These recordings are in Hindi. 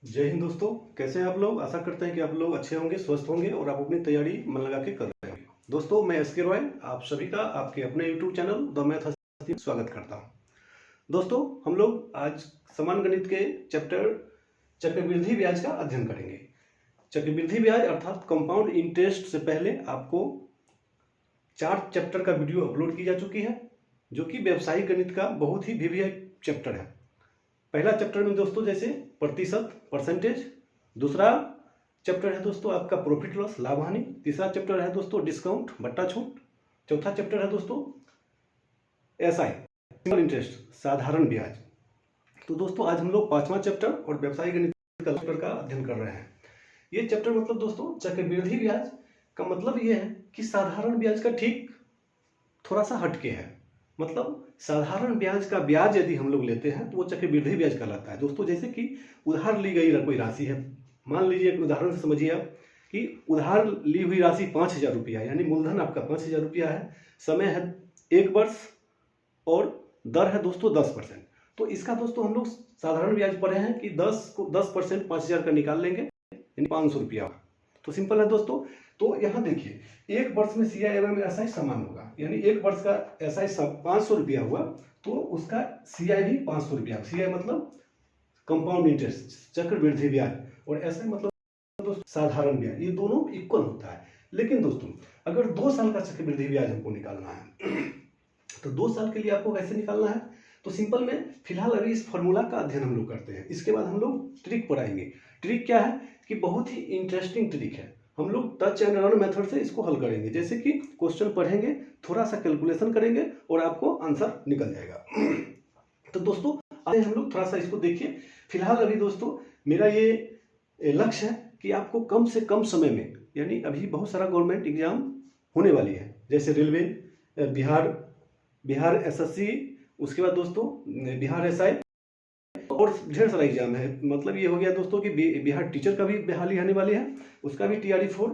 जय हिंद दोस्तों, कैसे हैं आप लोग। आशा करते हैं कि आप लोग अच्छे होंगे, स्वस्थ होंगे और आप अपनी तैयारी मन लगा के कर रहे हैं। दोस्तों, मैं एस के रॉय आप सभी का आपके अपने यूट्यूब चैनल द मैथ में स्वागत करता हूं। दोस्तों, हम लोग आज समान गणित के चैप्टर चक्रवृद्धि ब्याज का अध्ययन करेंगे। चक्रवृद्धि ब्याज अर्थात कंपाउंड इंटरेस्ट से पहले आपको 4 चैप्टर का वीडियो अपलोड की जा चुकी है, जो कि व्यवसायिक गणित का बहुत ही वीवीआईपी चैप्टर है। पहला चैप्टर में दोस्तों जैसे प्रतिशत परसेंटेज, दूसरा चैप्टर है दोस्तों आपका प्रॉफिट लॉस लाभ हानि, तीसरा चैप्टर है दोस्तों डिस्काउंट बट्टा छूट, चौथा चैप्टर है दोस्तों एसआई सिंगल इंटरेस्ट साधारण ब्याज। तो दोस्तों आज हम लोग 5वां चैप्टर और व्यवसायिक गणित का चैप्टर का अध्ययन कर रहे हैं। ये चैप्टर मतलब दोस्तों चक्रवृद्धि ब्याज का मतलब ये है कि साधारण ब्याज का ठीक थोड़ा सा हटके है। मतलब साधारण ब्याज का ब्याज यदि हम लोग लेते हैं तो वो चक्रवृद्धि ब्याज कहलाता है। दोस्तों जैसे कि उधार ली गई कोई राशि है, मान लीजिए उदाहरण से समझिए आप कि उधार ली हुई राशि 5,000 रुपया, यानी मूलधन आपका 5,000 रुपया है, समय है 1 वर्ष और दर है दोस्तों 10%। तो इसका दोस्तों हम लोग साधारण ब्याज पढ़े हैं कि 10% 5,000 का निकाल लेंगे यानी 500 रुपया। तो सिंपल है दोस्तों। तो यहाँ देखिए 1 वर्ष में सीआई एवं एसआई समान होगा, यानी 1 वर्ष का एसआई 500 रुपया हुआ तो उसका सीआई भी 500 रुपया। सीआई मतलब कंपाउंड इंटरेस्ट चक्रवृद्धि ब्याज, और एसआई मतलब दोस्तों साधारण ब्याज। ये दोनों इक्वल होता है। लेकिन दोस्तों अगर 2 साल का चक्रवृद्धि ब्याज हमको निकालना है तो 2 साल के लिए आपको कैसे निकालना है, तो सिंपल में फिलहाल अभी इस फॉर्मूला का अध्ययन हम लोग करते हैं। इसके बाद हम लोग ट्रिक पढ़ाएंगे। ट्रिक क्या है कि बहुत ही इंटरेस्टिंग ट्रिक है। हम लोग टच एंड रन मेथड से इसको हल करेंगे। जैसे कि क्वेश्चन पढ़ेंगे, थोड़ा सा कैलकुलेशन करेंगे और आपको आंसर निकल जाएगा। तो दोस्तों आगे हम लोग थोड़ा सा इसको देखिए। फिलहाल अभी दोस्तों मेरा ये लक्ष्य है कि आपको कम से कम समय में, यानी अभी बहुत सारा गवर्नमेंट एग्जाम होने वाली है, जैसे रेलवे, बिहार एसएससी, उसके बाद दोस्तों बिहार एसआई और ढेर सारा एग्जाम है। मतलब ये हो गया दोस्तों कि बिहार टीचर का भी बहाली आने वाली है, उसका भी TRE 4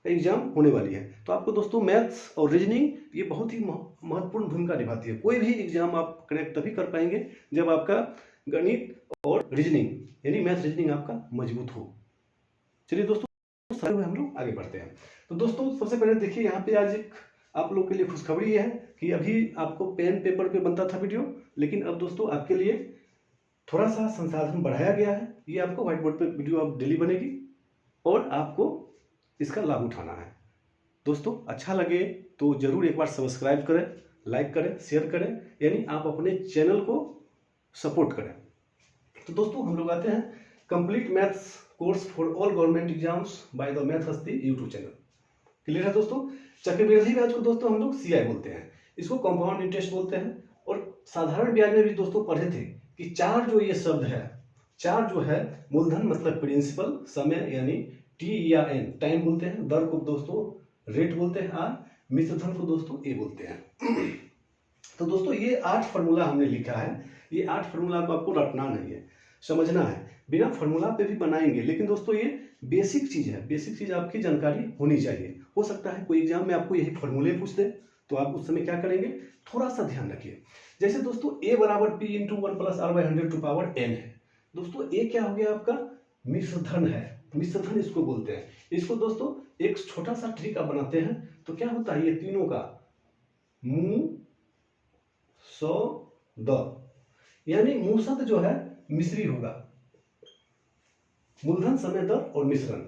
एग्जाम होने वाली है। तो आपको दोस्तों मैथ्स और रीजनिंग ये बहुत ही महत्वपूर्ण भूमिका निभाती है। कोई भी एग्जाम आप क्रैक तभी कर पाएंगे जब आपका गणित और रीजनिंग यानी मैथ रीजनिंग आपका मजबूत हो। चलिए दोस्तों सारे हुए हम लोग आगे बढ़ते हैं। तो दोस्तों सबसे पहले देखिए यहाँ पे आज एक आप लोग के लिए खुशखबरी है कि अभी आपको पेन पेपर पे बनता था वीडियो, लेकिन अब दोस्तों आपके लिए थोड़ा सा संसाधन बढ़ाया गया है। ये आपको व्हाइट बोर्ड पे वीडियो अब डेली बनेगी और आपको इसका लाभ उठाना है। दोस्तों अच्छा लगे तो जरूर एक बार सब्सक्राइब करें, लाइक करें, शेयर करें, यानी आप अपने चैनल को सपोर्ट करें। तो दोस्तों हम लोग आते हैं complete maths course for all government exams by the math हस्ती यूट्यूब चैनल। क्लियर है दोस्तों। चक्रवृद्धि ब्याज को दोस्तों हम लोग सीआई बोलते हैं, इसको कंपाउंड इंटरेस्ट बोलते हैं। और साधारण ब्याज में भी दोस्तों पढ़े थे कि 4 जो ये शब्द है, 4 जो है मूलधन मतलब प्रिंसिपल, समय यानी टी या एन टाइम बोलते हैं, दर को दोस्तों रेट बोलते हैं आर, मिश्र धन को दोस्तों ए बोलते हैं। तो दोस्तों ये 8 फॉर्मूला हमने लिखा है। ये 8 फॉर्मूला को आपको रटना नहीं है, समझना है। बिना फॉर्मूला पे भी बनाएंगे, लेकिन दोस्तों ये बेसिक चीज है। बेसिक चीज आपकी जानकारी होनी चाहिए। हो सकता है कोई एग्जाम में आपको यही फॉर्मूले पूछ दे, तो आप उस समय क्या करेंगे, थोड़ा सा ध्यान रखिए। जैसे दोस्तों a बराबर p into 1 plus r by 100 to power n है। दोस्तों a क्या हो गया आपका, मिश्र धन है। मिश्र धन इसको बोलते हैं। इसको दोस्तों एक छोटा सा ट्रिक आप बनाते हैं तो क्या होता है, ये तीनों का मुंह सौ द, यानी मूसद जो है मिश्री होगा, मूलधन समय दर और मिश्रण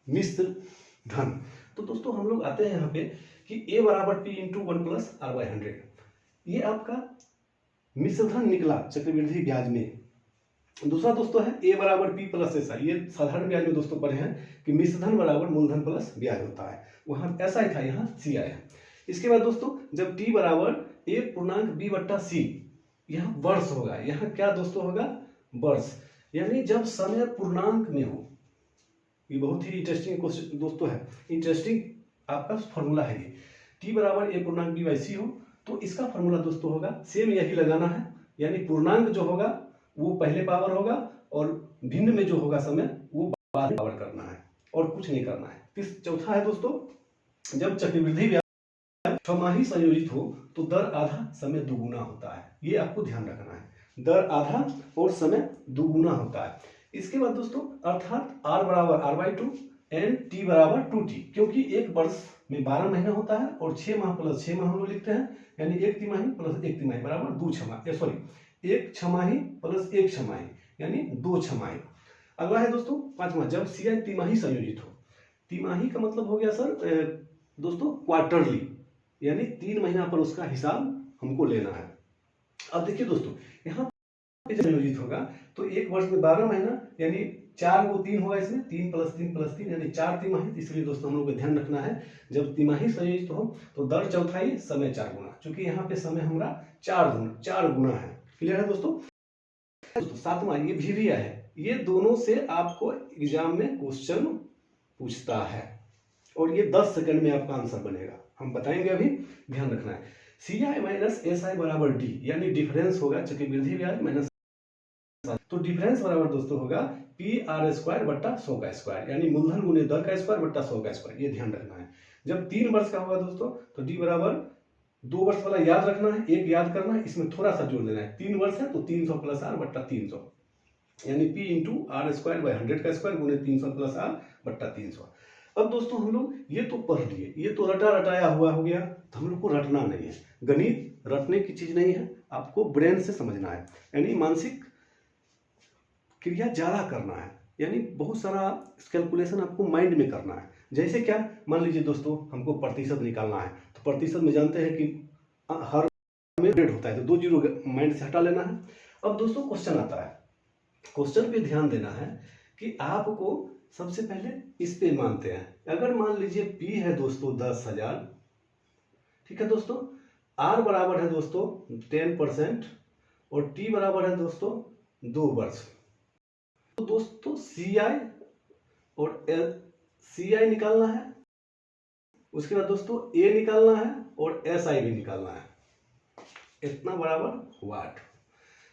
मिश्र धन। तो दोस्तों हम लोग आते हैं यहाँ पे कि a बराबर p into 1 plus r by 100, ये आपका मिश्र धन निकला चक्रवृद्धि ब्याज में। दूसरा दोस्तों है a बराबर p प्लस एस आई। ये साधारण ब्याज में दोस्तों पढ़े हैं कि मिश्र धन बराबर मूलधन प्लस ब्याज होता है, वहां ऐसा ही था, यहाँ सी आया है। इसके बाद दोस्तों जब t बराबर a पूर्णांक b बट्टा c, यहाँ वर्ष होगा। यहाँ क्या दोस्तों होगा, वर्ष, यानी जब समय पूर्णांक में हो। ये बहुत ही इंटरेस्टिंग क्वेश्चन दोस्तों है, इंटरेस्टिंग आपका फॉर्मूला है ये। t बराबर a पूर्णांक b बाई सी हो तो इसका फॉर्मूला दोस्तों होगा सेम यही लगाना है, यानी पूर्णांक जो होगा वो पहले पावर होगा और भिन्न में जो होगा समय वो बाद में पावर करना है और कुछ नहीं करना है। चौथा है दोस्तों जब चक्रवृद्धि ब्याज छमाही संयोजित हो तो दर आधा समय दुगुना होता है। ये आपको ध्यान रखना है, दर आधा और समय दुगुना होता है। इसके बाद दोस्तों अर्थात r बराबर r/2 एंड t बराबर 2t, क्योंकि एक वर्ष में 12 महीना होता है और 6 माह प्लस 6 माह हम लोग लिखते हैं, यानी एक तिमाही प्लस एक तिमाही बराबर दो छमाही, सॉरी एक छमाही प्लस एक छमाही यानी दो छमाही। अगला है दोस्तों पांचवा, जब सीआई तिमाही संयोजित हो। तिमाही का मतलब हो गया सर दोस्तों क्वार्टरली, यानी 3 महीना पर उसका हिसाब हमको लेना है। अब देखिए दोस्तों यहाँ पे जब संयोजित होगा तो एक वर्ष में 12 महीना यानी 4 को 3 होगा, इसमें 3 प्लस 3 प्लस 3 यानी 4 तिमाही। इसलिए दोस्तों हम लोग को ध्यान रखना है जब तिमाही संयोजित हो तो दर चौथाई समय 4 गुना, क्योंकि यहाँ पे समय हमारा 4 गुना है। क्लियर है दोस्तों? सातवां ये VVI है, ये दोनों से आपको एग्जाम में क्वेश्चन पूछता है और ये 10 सेकंड में आपका आंसर बनेगा, हम बताएंगे अभी, ध्यान रखना है। CI माइनस SI बराबर D, यानी डिफरेंस होगा चक्रवृद्धि ब्याज माइनस, तो डिफरेंस बराबर दोस्तों होगा PR² बट्टा 100 का स्क्वायर, यानी मूलधन गुने दर का स्क्वायर बट्टा 100 का स्क्वायर, ये ध्यान रखना है। जब 3 वर्ष का होगा दोस्तों तो D बराबर 2 वर्ष वाला याद रखना है, एक याद करना है, इसमें थोड़ा सा जोड़ देना है। 3 वर्ष है तो 300 प्लस R बट्टा 300, यानी P इंटू R²/100 का स्क्वायर गुने 300 प्लस R बट्टा 300। अब दोस्तों हम लोग ये तो पढ़ लिए, ये तो रटा रटाया हुआ हो गया, तो हम लोग को रटना नहीं है। गणित रटने की चीज नहीं है, आपको ब्रेन से समझना है, यानी मानसिक क्रिया ज्यादा करना है, यानी बहुत सारा कैलकुलेशन आपको माइंड में करना है। जैसे क्या, मान लीजिए दोस्तों हमको प्रतिशत निकालना है, तो प्रतिशत में जानते हैं कि हर में 100 होता है, तो 2 जीरो माइंड से हटा लेना है। अब दोस्तों क्वेश्चन आता है, क्वेश्चन पे ध्यान देना है कि आपको सबसे पहले इस पे मानते हैं। अगर मान लीजिए P है दोस्तों 10,000, ठीक है दोस्तों, R बराबर है दोस्तों 10% और T बराबर है दोस्तों 2 वर्ष, तो दोस्तों CI और CI निकालना है, उसके बाद दोस्तों A निकालना है और SI भी निकालना है, इतना बराबर वाट।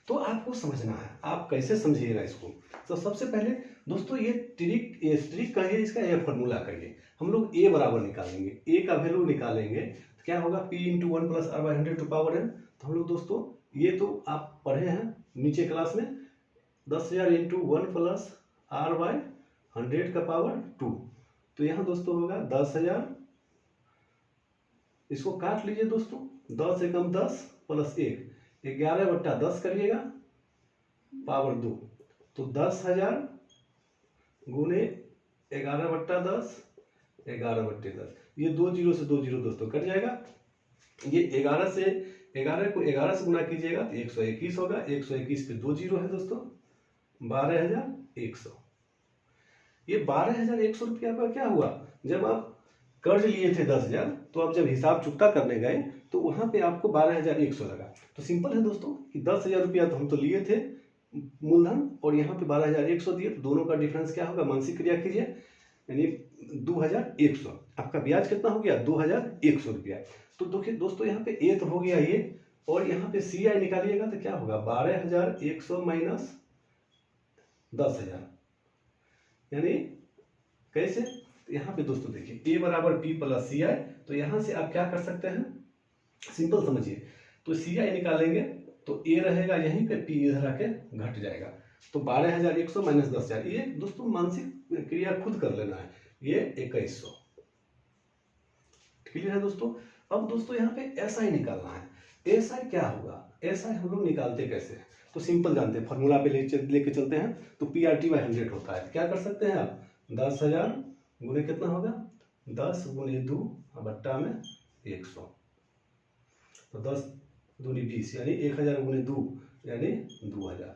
तो आपको समझना है, आप कैसे समझिएगा इसको। तो सबसे पहले दोस्तों ये ट्रिक कहिए, इसका ये फॉर्मूला कहिए। हम लोग A बराबर निकालेंगे, A का वैल्यू निकालेंगे तो क्या होगा P into 1 plus R/100 to power n। तो हम लोग दोस्तों ये तो आप पढ़े हैं नीचे क्लास में, 10,000 इंटू 1 प्लस R/100 का पावर 2, तो यहाँ दोस्तों होगा 10,000, इसको काट लीजिए दोस्तों, 10 एकम 10 प्लस 1, 11 बट्टा 10 करिएगा पावर 2, तो 10,000 गुने 11 बट्टा 10, 11 बट्टे 10, ये 2 जीरो से 2 जीरो दोस्तों कट जाएगा। ये 11 से 11 को 11 से गुना कीजिएगा तो 121 होगा, 121 पे 2 जीरो है दोस्तों, 12,100। ये 12,100 रुपया का क्या हुआ, जब आप कर्ज लिए थे 10,000, तो आप जब हिसाब चुकता करने गए तो वहां पे आपको 12,100 लगा। तो सिंपल है दोस्तों कि 10,000 रुपया तो हम तो लिए थे मूलधन और यहाँ पे 12,100 दिए, तो दोनों का डिफरेंस क्या होगा, मानसिक क्रिया कीजिए, यानी 2,100। आपका ब्याज कितना हो गया, 2,100 रुपया। तो देखिए दोस्तों यहाँ पे A तो हो गया ये, और यहाँ पे CI निकालिएगा तो क्या होगा, 12,100 माइनस 10,000, यानी कैसे, यहाँ पे दोस्तों देखिए A बराबर P प्लस CI, तो यहाँ से आप क्या कर सकते हैं, सिंपल समझिए, तो CI निकालेंगे तो A रहेगा यहीं पे, P इधर आके घट जाएगा, तो 12,100 माइनस 10,000, ये दोस्तों मानसिक क्रिया खुद कर लेना है, ये 2,100। क्लियर है दोस्तों? अब दोस्तों यहाँ पे SI निकालना है। SI क्या होगा, SI हम लोग निकालते कैसे हैं, तो सिंपल जानते हैं, फॉर्मूला पे लेके चलते हैं, तो PRT/100 होता है, क्या कर सकते हैं आप, 10,000 गुने कितना होगा, 10 गुने 2 बट्टा में 100, तो 10 दूनी 20, यानी 1,000 गुने 2 यानी 2,000।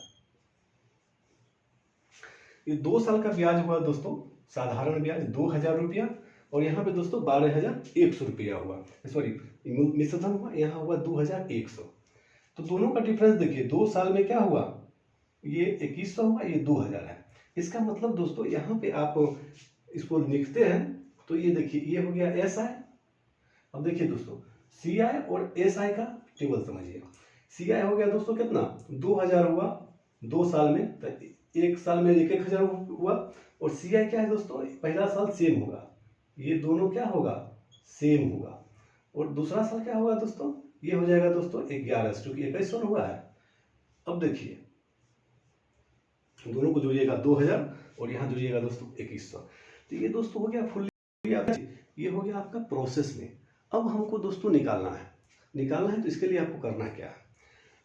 ये 2 साल का ब्याज हुआ दोस्तों, साधारण ब्याज 2,000 रुपया, और यहाँ पे दोस्तों 12,100 रुपया हुआ, सॉरी मिश्रधन हुआ, यहाँ हुआ 2,100। तो दोनों का डिफरेंस देखिए, 2 साल में क्या हुआ, ये 2,100 हुआ, ये 2,000 है। इसका मतलब दोस्तों यहाँ पे आप इसको लिखते हैं तो ये देखिए ये हो गया SI। अब देखिए दोस्तों CI और SI का टेबल समझिए। CI हो गया दोस्तों कितना, 2,000 हुआ 2 साल में, तो एक साल में 1,000 हुआ, और CI क्या है दोस्तों, पहला साल सेम होगा, ये दोनों क्या होगा, सेम होगा, और दूसरा साल क्या होगा दोस्तों, ये हो जाएगा दोस्तों 11, क्योंकि 2,100 हुआ है। अब देखिए दोनों को जोड़िएगा 2000 और यहाँ जोड़िएगा दोस्तों 2100। तो ये दोस्तों हो गया फुल्ली आपका, ये हो गया आपका प्रोसेस में। अब हमको दोस्तों निकालना है तो इसके लिए आपको करना क्या है,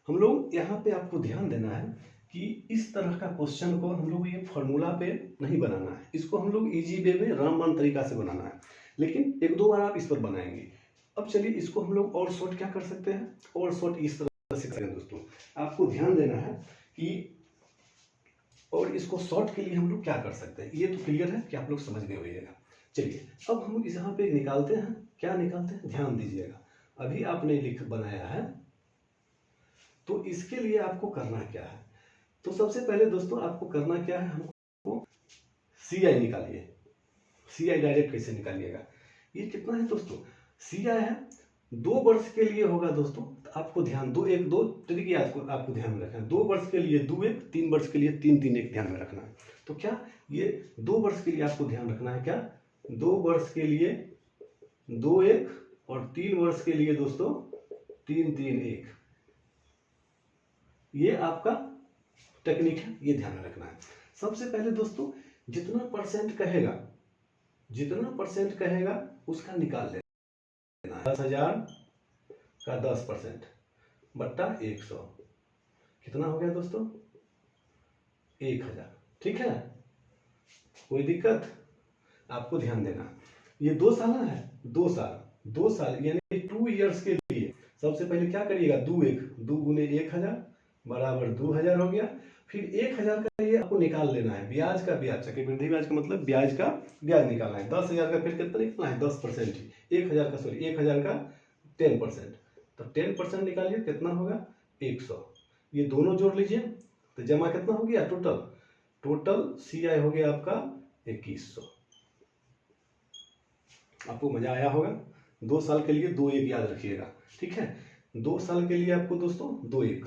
हम लोग यहाँ पे आपको ध्यान देना है कि इस तरह का क्वेश्चन को हम लोग ये फॉर्मूला पे नहीं बनाना है, इसको हम लोग इजी वे में रामबाण तरीका से बनाना है, लेकिन एक दो बार आप इस पर बनाएंगे। अब चलिए इसको हम लोग और शॉर्ट क्या कर सकते हैं, और शॉर्ट इस तरह से करें दोस्तों, आपको ध्यान देना है कि और इसको शॉर्ट के लिए हम लोग क्या कर सकते हैं, ये तो क्लियर है कि आप लोग समझ गए होइएगा। चलिए अब हम इस यहाँ पे निकालते हैं, क्या निकालते हैं ध्यान दीजिएगा। अभी आपने लिख बनाया है तो इसके लिए आपको करना क्या है, तो सबसे पहले दोस्तों आपको करना क्या है, हमको CI निकालिए। CI डायरेक्ट कैसे निकालिएगा, ये कितना है दोस्तों, CI है 2 वर्ष के लिए होगा दोस्तों। तो आपको ध्यान दो तरीके आपको ध्यान में रखना है। 2 वर्ष के लिए 2 1, 3 वर्ष के लिए 3 3 1 ध्यान में रखना है। तो क्या ये 2 वर्ष के लिए आपको ध्यान रखना है, क्या 2 वर्ष के लिए 2 1 और 3 वर्ष के लिए दोस्तों 3 3 1, ये आपका टेक्निक है, ये ध्यान में रखना है। सबसे पहले दोस्तों जितना परसेंट कहेगा उसका निकाल लेना है। 10,000 का 10% बट्टा 100 कितना हो गया दोस्तों, 1000। ठीक है, कोई दिक्कत, आपको ध्यान देना। ये 2 साल है, 2 साल यानी 2 इयर्स के लिए सबसे पहले क्या करिएगा, 2 गुने 1000 बराबर 2000 हो गया। फिर 1000 का ये आपको निकाल लेना है, ब्याज का ब्याज, चक्रवृद्धि ब्याज का मतलब ब्याज का ब्याज निकालना है। 10,000 का फिर कितना निकालना है, 10% ही, 1000 का 10%, तो 10% निकालिए कितना होगा 100। ये दोनों जोड़ लीजिए तो जमा कितना हो गया, टोटल CI हो गया आपका 2100। आपको मजा आया होगा। 2 साल के लिए 2 1 याद रखिएगा, ठीक है, 2 साल के लिए आपको दोस्तों 2 1,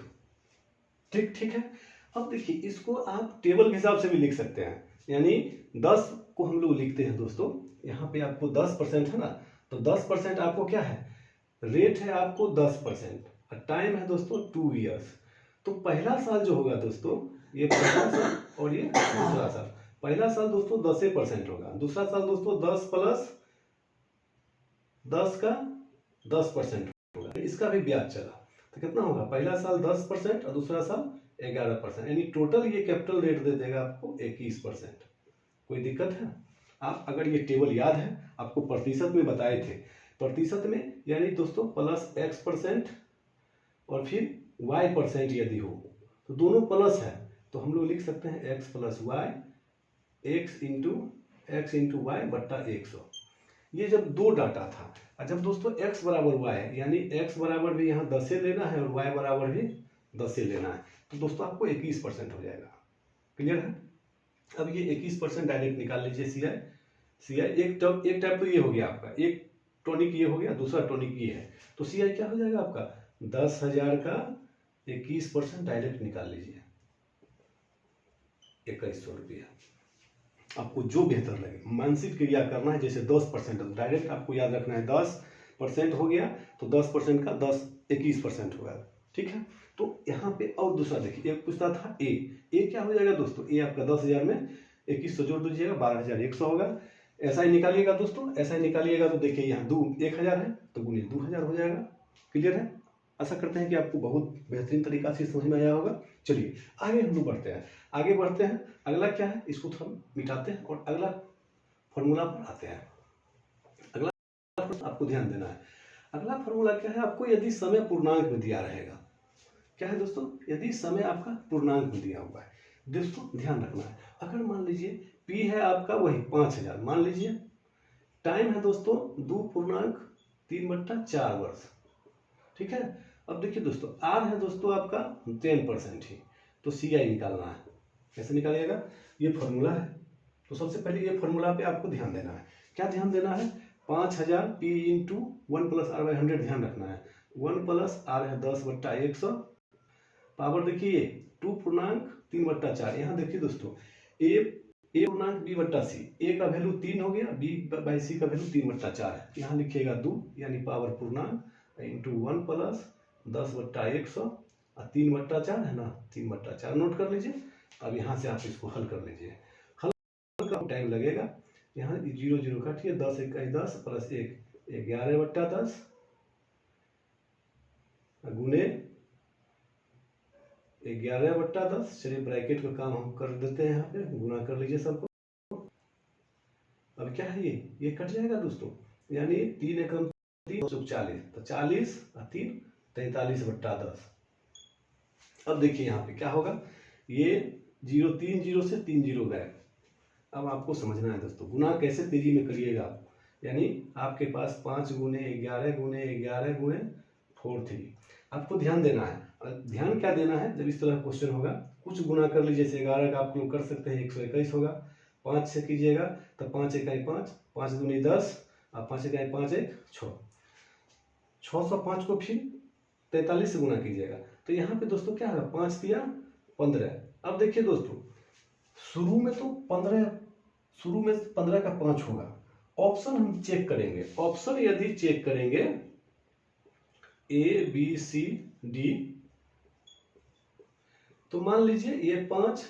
ठीक है। अब देखिए इसको आप टेबल के हिसाब से भी लिख सकते हैं, यानी 10 को हम लोग लिखते हैं दोस्तों, यहाँ पे आपको 10% है ना, तो 10% आपको क्या है, रेट है आपको 10% और टाइम है दोस्तों 2 इयर्स। तो पहला साल जो होगा दोस्तों, ये पहला साल और ये दूसरा साल। पहला साल दोस्तों 10% होगा, दूसरा साल दोस्तों 10 प्लस 10 का 10% होगा, इसका भी ब्याज चला तो कितना होगा, पहला साल 10% और दूसरा साल 11%, यानी टोटल ये कैपिटल रेट दे देगा आपको 21%। कोई दिक्कत है, आप अगर ये टेबल याद है, आपको प्रतिशत में बताए थे, प्रतिशत में यानी दोस्तों प्लस X% और फिर Y% यदि हो तो दोनों प्लस है, तो हम लोग लिख सकते हैं X + Y, X into Y बट्टा 100। ये जब 2 डाटा था, और जब दोस्तों X बराबर Y है, यानी X बराबर भी यहाँ 10 से लेना है और Y बराबर भी 10 से लेना है, तो दोस्तों आपको 21% हो जाएगा। क्लियर है, अब ये 21% डायरेक्ट निकाल लीजिए। CI एक टाइप तो ये हो गया आपका, एक टॉनिक ये हो गया, दूसरा टॉनिक ये है, तो CI क्या हो जाएगा आपका, 10,000 का 21% डायरेक्ट निकाल लीजिए, 2100 रुपया। आपको जो बेहतर लगे मानसिक क्रिया करना है, जैसे 10% डायरेक्ट आपको याद रखना है, 10% हो गया तो 10% का 21% होगा, ठीक है। तो यहाँ पे और दूसरा देखिए, एक पूछता था ए क्या हो जाएगा दोस्तों, ए आपका 10,000 में 2100 जोड़ दीजिएगा, 12,100 होगा। ऐसा ही निकालिएगा दोस्तों, ऐसा ही निकालिएगा तो देखिए यहाँ 1000 है तो गुने 2000 हो जाएगा। क्लियर है, आशा करते हैं कि आपको बहुत बेहतरीन तरीका से समझ में आया होगा। चलिए आगे हम लोग बढ़ते हैं, अगला क्या है, इसको थोड़ा मिटाते हैं और अगला फॉर्मूला पर आते हैं। अगला आपको ध्यान देना है, अगला फॉर्मूला क्या है, आपको यदि समय पूर्णांक में दिया रहेगा, क्या है दोस्तों, यदि समय आपका पूर्णांक में दिया हुआ है दोस्तों, ध्यान रखना है। अगर मान लीजिए P है आपका वही 5000 मान लीजिए, टाइम है दोस्तों 2.3/4 वर्ष, ठीक है। अब देखिए दोस्तों R है दोस्तों आपका 10% ही, तो CI निकालना है, कैसे निकालिएगा, ये फॉर्मूला है। तो सबसे पहले ये फॉर्मूला पे आपको ध्यान देना है, क्या ध्यान देना है, 5000 P इंटू 1 + R/100 ध्यान रखना है, 1 + R है 10/100, पावर देखिए 2.3/4। यहाँ देखिए दोस्तों A पूर्णांक B/C, A का वैल्यू 3 हो गया, B/C का वैल्यू 3/4 है, यहाँ लिखिएगा 2 यानी पावर पूर्णांक इंटू 1 + 10/100 और 3/4 है ना, 3/4 नोट कर लीजिए। अब यहाँ से आप इसको हल कर लीजिए। हल का टाइम लगेगा। यहाँ 0 0 काटिए, 10 1 10 प्लस 1 11/10 गुने 11/10। चलिए ब्रैकेट का काम हम कर देते हैं, यहाँ पे गुना कर लीजिए सबको। अब क्या है, ये कट जाएगा दोस्तों, यानी 3 एकम 3 40, तो 40 और 3 43/10। अब देखिए यहाँ पे क्या होगा, ये 0 3 0 से 3 0 गए। अब आपको समझना है दोस्तों, गुना कैसे तेजी में करिएगा आप, यानी आपके पास 5 गुने 11 गुने 11 गुने 43। आपको ध्यान देना है, और ध्यान क्या देना है, जब इस तरह क्वेश्चन होगा कुछ गुना कर लीजिए। जैसे 11 का आप लोग कर सकते हैं 121 होगा, 5 से कीजिएगा तो 5 1 5, 5 दूनी 10 और 5 1 5 1 6, 605 को फिर 43 से गुना कीजिएगा। तो यहाँ पे दोस्तों क्या होगा, 5 दिया 15। अब देखिए दोस्तों, शुरू में 15 का 5 होगा। ऑप्शन हम चेक करेंगे, ऑप्शन यदि चेक करेंगे A B C D, तो मान लीजिए ये 5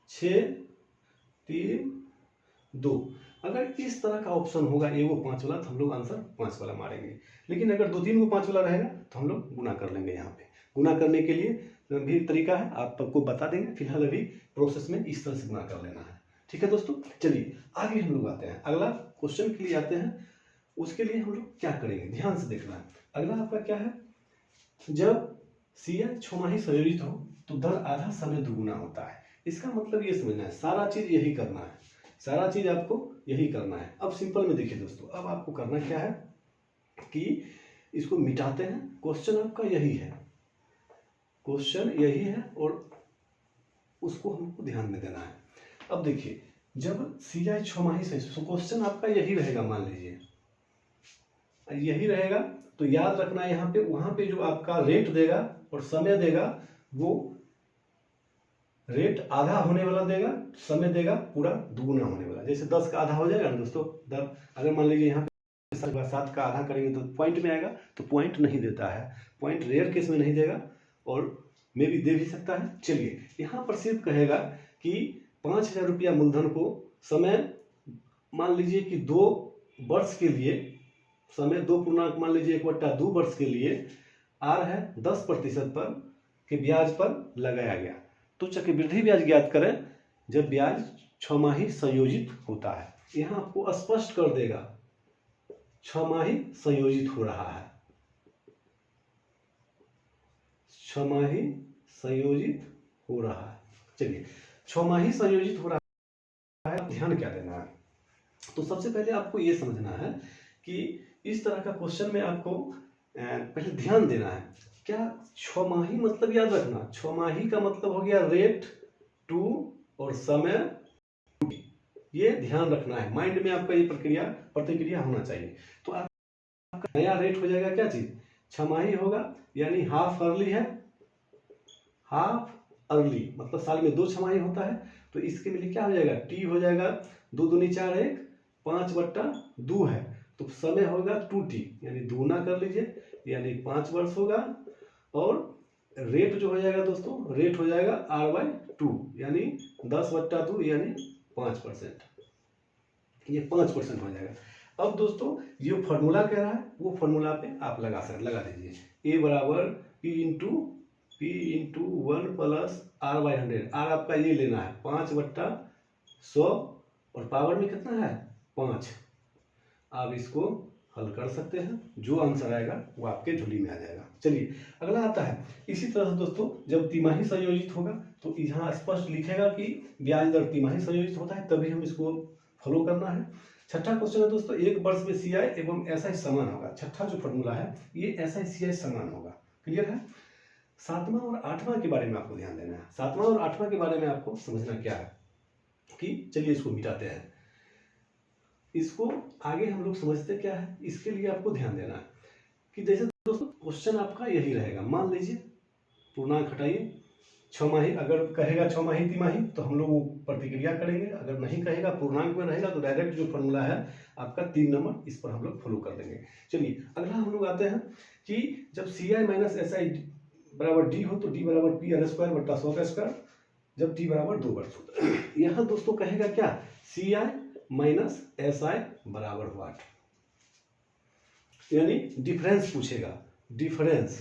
6 3 2, अगर इस तरह का ऑप्शन होगा ए वो 5 वाला, तो हम लोग आंसर 5 वाला मारेंगे। लेकिन अगर 2 3 को 5 वाला रहेगा तो हम लोग गुना कर लेंगे। यहाँ पे गुना करने के लिए भी तरीका है, आपको बता देंगे। फिलहाल अभी प्रोसेस में इस तरह से गुना कर लेना है। ठीक है दोस्तों, चलिए आगे हम लोग आते हैं, अगला क्वेश्चन के लिए आते हैं। उसके लिए हम लोग क्या करेंगे, ध्यान से देखना है। अगला आपका क्या है, जब CI छमाही संयोजित हो तो दर आधा समय दुगुना होता है। इसका मतलब ये समझना है, सारा चीज यही करना है, सारा चीज आपको यही करना है। अब सिंपल में देखिए दोस्तों, अब आपको करना क्या है कि इसको मिटाते हैं। क्वेश्चन आपका यही है, क्वेश्चन यही है और उसको हमको ध्यान में देना है। अब देखिए, जब CI छमाही से, क्वेश्चन आपका यही रहेगा, मान लीजिए यही रहेगा, तो याद रखना यहाँ पे, वहां पे जो आपका रेट देगा और समय देगा, वो रेट आधा होने वाला देगा, समय देगा पूरा दुगुना होने वाला। जैसे 10 का आधा हो जाएगा ना दोस्तों, अगर मान लीजिए यहाँ पे 7 का आधा करेंगे तो पॉइंट में आएगा, तो पॉइंट नहीं देता है, पॉइंट रेयर केस में नहीं देगा और मे भी दे भी सकता है। चलिए यहाँ पर सिर्फ कहेगा कि 5,000 रुपया मूलधन को समय मान लीजिए कि 2 वर्ष के लिए, समय 2 पूर्णांक मान लीजिए 1/2 वर्ष के लिए आर है 10% पर के ब्याज पर लगाया गया। तो चक्रवृद्धि ब्याज ज्ञात करें जब ब्याज छमाही संयोजित होता है। यहाँ आपको स्पष्ट कर देगा छमाही संयोजित हो रहा है, छमाही संयोजित हो रहा है। चलिए, छमाही संयोजित हो रहा है, ध्यान क्या देना है, तो सबसे पहले आपको ये समझना है कि इस तरह का क्वेश्चन में आपको पहले ध्यान देना है। क्या छमाही मतलब याद रखना, छमाही का मतलब हो गया रेट टू और समय, ये ध्यान रखना है, माइंड में आपका ये प्रतिक्रिया होना चाहिए। तो आपका नया रेट हो जाएगा क्या चीज, छमाही होगा, यानी हाफ अर्ली है, हाफ अर्ली मतलब साल में 2 छमाही होता है। तो इसके लिए क्या हो जाएगा, टी हो जाएगा 2 दूनी 4 1 5/2 है, तो समय होगा 2t, यानी दुगुना कर लीजिए, यानी 5 वर्ष होगा। और रेट जो हो जाएगा दोस्तों, रेट हो जाएगा r/2, यानी 10/2 यानी 5%, ये 5% हो जाएगा। अब दोस्तों ये फॉर्मूला कह रहा है, वो फॉर्मूला पे आप लगा दीजिए, a बराबर p into 1 plus r/100। r आपका ये लेना है 5/100 और पावर में कितना है 5। आप इसको हल कर सकते हैं, जो आंसर आएगा वो आपके झोली में आ जाएगा। चलिए अगला आता है, इसी तरह से दोस्तों जब तिमाही संयोजित होगा तो यहाँ स्पष्ट लिखेगा कि ब्याज दर तिमाही संयोजित होता है, तभी हम इसको फॉलो करना है। छठा क्वेश्चन है दोस्तों, 1 वर्ष में CI एवं SI समान होगा। छठा जो फॉर्मूला है ये SI CI समान होगा, क्लियर है। 7वां और 8वां के बारे में आपको ध्यान देना है। 7वां और 8वां के बारे में आपको समझना क्या है कि चलिए इसको मिटाते हैं, इसको आगे हम लोग समझते क्या है। इसके लिए आपको ध्यान देना है कि जैसे दोस्तों क्वेश्चन आपका यही रहेगा, मान लीजिए पूर्णांक हटाइए, छमाही अगर कहेगा छमाही तिमाही तो हम लोग वो प्रतिक्रिया करेंगे, अगर नहीं कहेगा पूर्णांक में रहेगा तो डायरेक्ट जो फॉर्मूला है आपका 3 नंबर, इस पर हम लोग फॉलो कर देंगे। चलिए अगला हम लोग आते हैं कि जब CI माइनस SI बराबर D हो तो D बराबर P r² बट्टा 100 का स्क्वायर, जब टी बराबर 2 वर्ष होता है। यहाँ दोस्तों कहेगा क्या, सी आई माइनस एस आई बराबर व्हाट, यानी डिफरेंस पूछेगा। डिफरेंस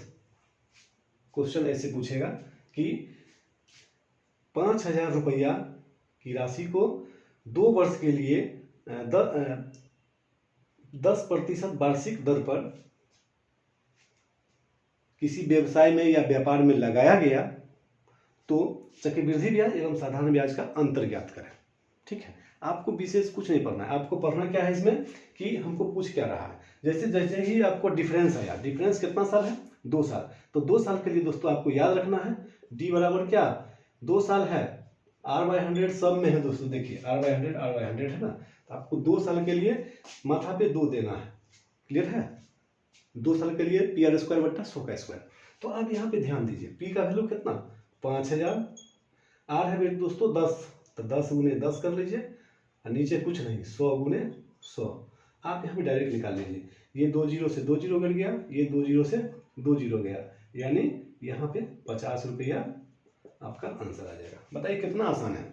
क्वेश्चन ऐसे पूछेगा कि 5,000 रुपया की राशि को 2 वर्ष के लिए 10% वार्षिक दर पर किसी व्यवसाय में या व्यापार में लगाया गया तो चक्रवृद्धि ब्याज एवं साधारण ब्याज का अंतर ज्ञात करें। ठीक है, आपको विशेष कुछ नहीं पढ़ना है। आपको पढ़ना क्या है इसमें कि हमको पूछ क्या रहा है। जैसे जैसे ही आपको डिफरेंस आया, डिफरेंस कितना साल है, 2 साल, तो 2 साल के लिए दोस्तों आपको याद रखना है डी बराबर क्या, 2 साल है, r/100 सब में है दोस्तों। देखिए r/100 है ना, तो आपको 2 साल के लिए माथा पे 2 देना है। क्लियर है, 2 साल के लिए PR² बट्टा 100 का स्क्वायर। तो आप यहाँ पे ध्यान दीजिए, P का वैल्यू कितना 5,000, R है बेटे दोस्तों 10, तो 10 गुने 10 कर लीजिए, और नीचे कुछ नहीं 100 गुने 100। आप यहाँ पे डायरेक्ट निकाल लीजिए, ये 2 जीरो से 2 जीरो गिर गया, ये 2 जीरो से 2 जीरो गया, यानी यहाँ पे 50 रुपया आपका आंसर आ जाएगा। बताइए कितना आसान है।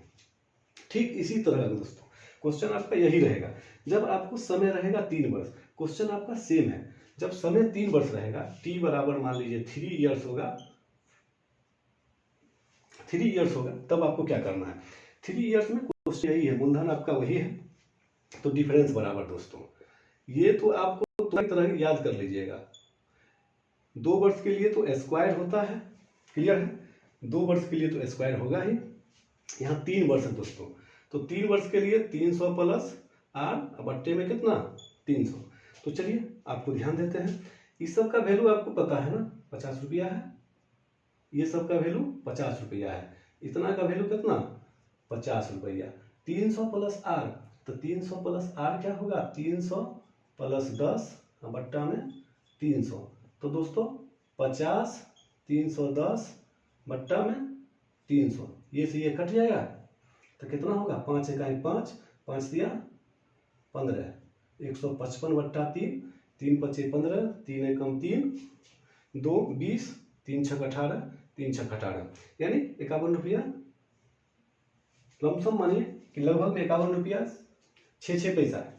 ठीक इसी तरह दोस्तों क्वेश्चन आपका यही रहेगा। जब आपको समय रहेगा 3 वर्ष, क्वेश्चन आपका सेम है। जब समय 3 वर्ष रहेगा, टी बराबर मान लीजिए 3 इयर्स होगा, 3 इयर्स होगा, तब आपको क्या करना है। 3 इयर्स में क्वेश्चन यही है, मूलधन आपका वही है, तो डिफरेंस बराबर दोस्तों ये तो आपको तो एक तरह याद कर लीजिएगा। 2 वर्ष के लिए तो स्क्वायर होता है, क्लियर है, 2 वर्ष के लिए तो स्क्वायर होगा ही। यहाँ 3 वर्ष है दोस्तों, तो 3 वर्ष के लिए 300 प्लस आर बट्टे में कितना 300। तो चलिए आपको ध्यान देते हैं, इस सब का वैल्यू आपको पता है ना 50 रुपया है, ये सब का वैल्यू 50 रुपया है, इतना का वैल्यू कितना 50 रुपया। 300 प्लस आर, तो 300 प्लस आर क्या होगा 300 प्लस 10 बट्टा में 300। तो दोस्तों 50 310 बट्टा में 300, ये से ये कट जाएगा, तो कितना होगा 5 एकाई 5, 5 दिया 15, 155 बट्टा 3, 3 पचे 15, 3 एकम 3, 2 20, 3 छक 18, 3 छक 18, यानी 51 रुपया। लमसम मानिए कि लगभग में 51 रुपया 6 पैसा है,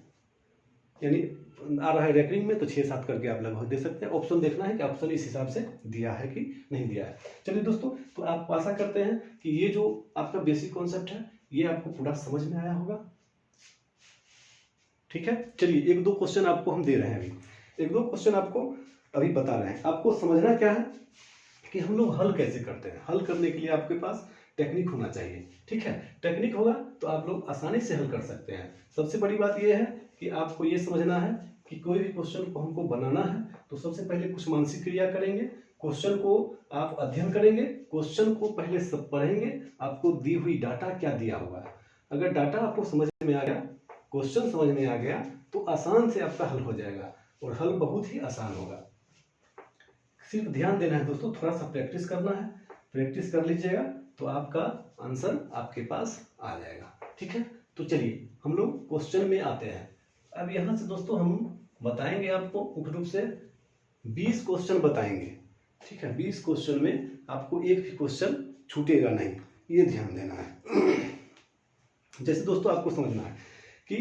यानी आ रहा है रेकरिंग में, तो 6-7 करके आप लगभग दे सकते हैं। ऑप्शन देखना है कि ऑप्शन इस हिसाब से दिया है कि नहीं दिया है। चलिए दोस्तों, तो आप आशा करते हैं कि ये जो आपका बेसिक कॉन्सेप्ट है ये आपको पूरा समझ में आया होगा। ठीक है, चलिए 1-2 क्वेश्चन आपको हम दे रहे हैं अभी, 1-2 क्वेश्चन आपको अभी बता रहे हैं। आपको समझना क्या है कि हम लोग हल कैसे करते हैं। हल करने के लिए आपके पास टेक्निक होना चाहिए। ठीक है, टेक्निक होगा तो आप लोग आसानी से हल कर सकते हैं। सबसे बड़ी बात यह है कि आपको ये समझना है कि कोई भी क्वेश्चन को हमको बनाना है तो सबसे पहले कुछ मानसिक क्रिया करेंगे, क्वेश्चन को आप अध्ययन करेंगे, क्वेश्चन को पहले सब पढ़ेंगे, आपको दी हुई डाटा क्या दिया हुआ है। अगर डाटा आपको समझ में आ गया, क्वेश्चन समझ में आ गया, तो आसान से आपका हल हो जाएगा, और हल बहुत ही आसान होगा। सिर्फ ध्यान देना है दोस्तों, थोड़ा सा प्रैक्टिस करना है, प्रैक्टिस कर लीजिएगा तो आपका आंसर आपके पास आ जाएगा। ठीक है, तो चलिए हम लोग क्वेश्चन में आते हैं। अब यहाँ से दोस्तों हम बताएंगे आपको मुख्य रूप से 20 क्वेश्चन बताएंगे। ठीक है, 20 क्वेश्चन में आपको एक भी क्वेश्चन छूटेगा नहीं, ये ध्यान देना है। जैसे दोस्तों आपको समझना है कि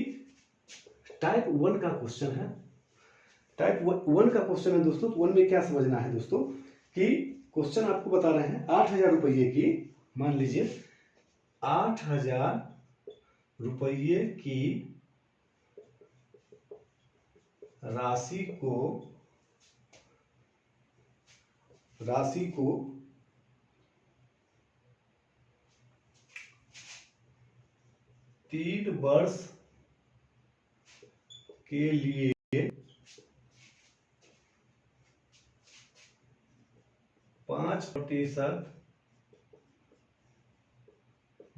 टाइप 1 का क्वेश्चन है, टाइप 1 का क्वेश्चन है दोस्तों। तो 1 में क्या समझना है दोस्तों कि क्वेश्चन आपको बता रहे हैं 8,000 रुपये की, मान लीजिए 8,000 रुपये की राशि को 3 वर्ष के लिए 5%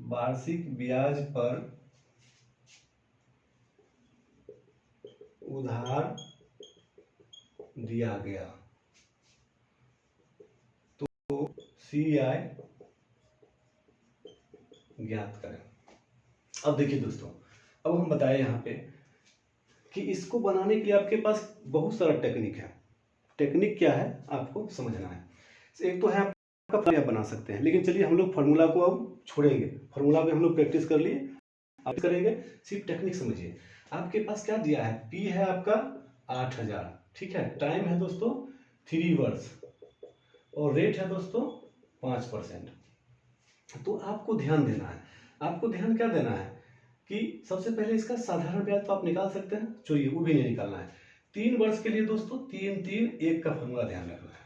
वार्षिक ब्याज पर उधार दिया गया, तो CI ज्ञात करें। अब देखिए दोस्तों, अब हम बताएं यहाँ पे कि इसको बनाने के लिए आपके पास बहुत सारा टेक्निक है। टेक्निक क्या है आपको समझना है। एक तो है आपका आप बना सकते हैं। लेकिन चलिए हम लोग फार्मूला को अब छोड़ेंगे, फार्मूला पे हम लोग प्रैक्टिस कर लिए, आप करेंगे, सिर्फ टेक्निक समझिए। आपके पास क्या दिया है, पी है आपका 8000, ठीक है, टाइम है दोस्तों 3 वर्ष और रेट है दोस्तों 5%। तो आपको ध्यान देना है, आपको ध्यान क्या देना है कि सबसे पहले इसका साधारण ब्याज तो आप निकाल सकते हैं, चलिए वो भी नहीं निकालना है। 3 वर्ष के लिए दोस्तों 3-3-1 का फॉर्मूला ध्यान रखना है,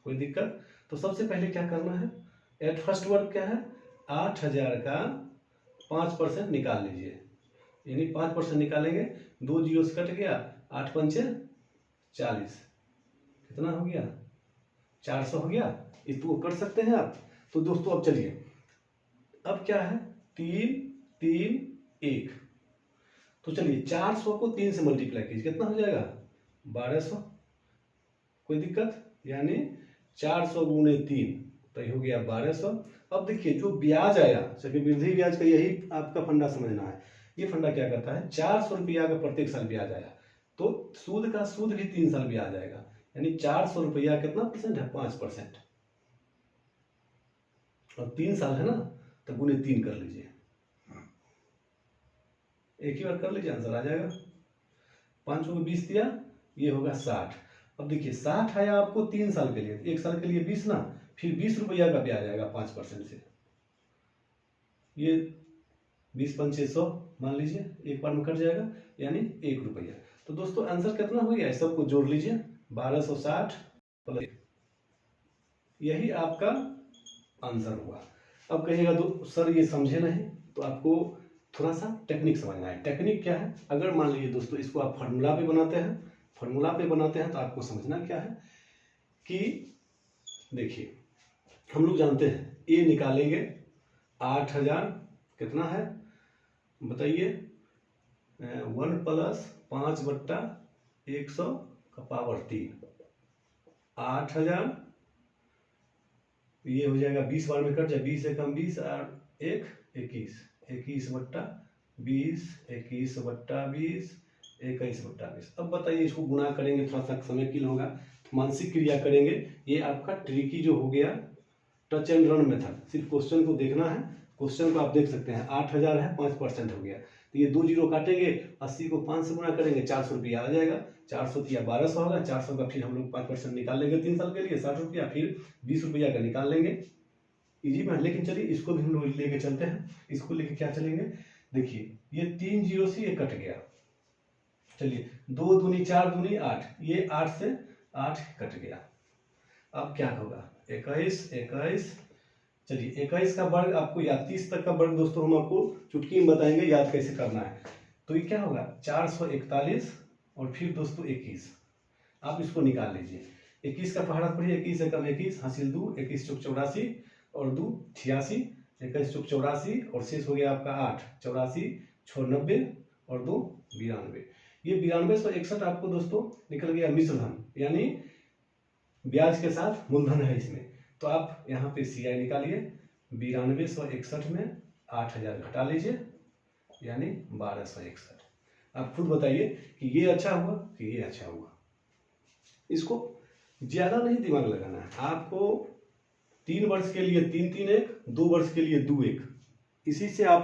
कोई दिक्कत। तो सबसे पहले क्या करना है, एट फर्स्ट वर्क क्या है, 8000 का 5% निकाल लीजिए, यानी 5% निकालेंगे, 2 जीरो से कट गया, 8 पंचे 40, कितना हो गया, 400 हो गया। इसको कर सकते हैं आप। तो दोस्तों अब चलिए, अब क्या है 3-3-1, तो चलिए 400 को 3 से मल्टीप्लाई कीजिए, कितना हो जाएगा 1200, कोई दिक्कत, यानी 400 गुणे 3 तो ये हो गया 1200। अब देखिए जो ब्याज आया, चक्रवृद्धि ब्याज का यही आपका फंडा समझना है। ये फंडा क्या कहता है, 400 रुपया का प्रत्येक साल ब्याज आया तो सूद का सूद भी 3 साल ब्याज आएगा, यानी 400 रुपया कितना परसेंट है, 5%, और 3 साल है ना, तो गुणे 3 कर लीजिए, एक ही बार कर लीजिए, आंसर आ जाएगा। 5 को 20 दिया, ये होगा 60। अब देखिए 60 आया आपको 3 साल के लिए, 1 साल के लिए 20 ना, फिर 20 रुपया का ब्याज आएगा 5% से, ये 20 पंचे 100 मान लीजिए, एक बार में कट जाएगा, यानी 1 रुपया। तो दोस्तों आंसर कितना हो गया, सबको जोड़ लीजिए, 1260 प्लस, यही आपका आंसर हुआ। अब कहिएगा तो सर ये समझे नहीं, तो आपको थोड़ा सा टेक्निक समझना है। टेक्निक क्या है, अगर मान लीजिए दोस्तों इसको आप फार्मूला पे बनाते हैं, फार्मूला पे बनाते हैं तो आपको समझना क्या है कि देखिए हम लोग जानते हैं ए निकालेंगे 8000 कितना है बताइए, 1 + 5/100 का पावर 3, 8000, ये हो जाएगा 20 बार में कट जाए, 20 से कम 20 और 1 21, 21/20, 21/20, 21/20। अब बताइए इसको गुना करेंगे, थोड़ा सा समय किल होगा, तो मानसिक क्रिया करेंगे। ये आपका ट्रिकी जो हो गया टच एंड रन मेथड, सिर्फ क्वेश्चन को देखना है, क्वेश्चन को आप देख सकते हैं। 8000 है, 5% हो गया, तो ये 2 जीरो काटेंगे, 80 को 5 से गुना करेंगे, 400 रुपया आ जाएगा, 400 या 1200 होगा, 400 का फिर हम लोग 5% निकाल लेंगे 3 साल के लिए 60 रुपया, फिर 20 रुपया का निकाल लेंगे, इजी में। लेकिन चलिए इसको भी हम लोग लेके चलते हैं, इसको लेके क्या चलेंगे, देखिए ये 3 जीरो से ये कट गया, चलिए 2 दूनी 4 दूनी 8, ये 8 से 8 कट गया। अब क्या होगा, 21, चलिए 21 का वर्ग आपको याद, 30 तक का वर्ग दोस्तों हम आपको चुटकी में बताएंगे याद कैसे करना है। तो ये क्या होगा 441 और फिर दोस्तों 21, आप इसको निकाल लीजिए, 21 का पहाड़ा पढ़िए, 21 से कम 21 हासिल 2, 21 चौक 84 और 2 86, 21 चौक 84 और शेष हो गया आपका 8, 84 6 90 और 2 92, ये 9261 आपको दोस्तों निकल गया मिश्र धन, यानी ब्याज के साथ मूलधन है इसमें। तो आप यहाँ पे CI निकालिए, 9261 में 8000 घटा लीजिए, यानी 1261। आप खुद बताइए कि ये अच्छा हुआ कि ये अच्छा हुआ। इसको ज्यादा नहीं दिमाग लगाना है आपको, 3 वर्ष के लिए 3-3-1, 2 वर्ष के लिए 2-1, इसी से आप